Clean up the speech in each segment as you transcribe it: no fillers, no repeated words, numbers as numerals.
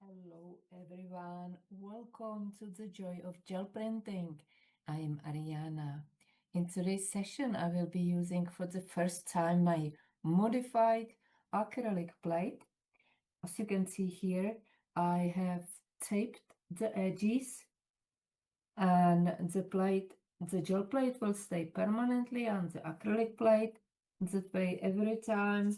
Hello everyone, welcome to the joy of gel printing. I am Ariana. In today's session, I will be using for the first time my modified acrylic plate. As you can see here, I have taped the edges and the gel plate will stay permanently on the acrylic plate. That way every time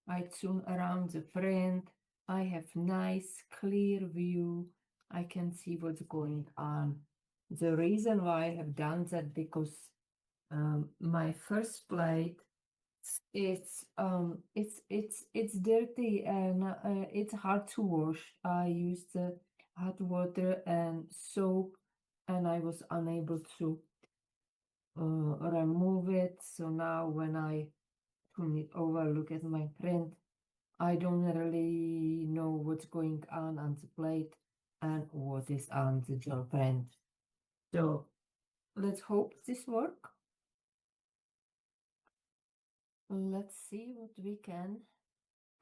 I zoom around the print, I have nice clear view. I can see what's going on. The reason why I have done that because my first plate it's dirty and it's hard to wash. I used hot water and soap and I was unable to remove it. So now when I turn it over, look at my print, I don't really know what's going on the plate and what is on the gel print. So let's hope this works. Let's see what we can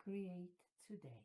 create today.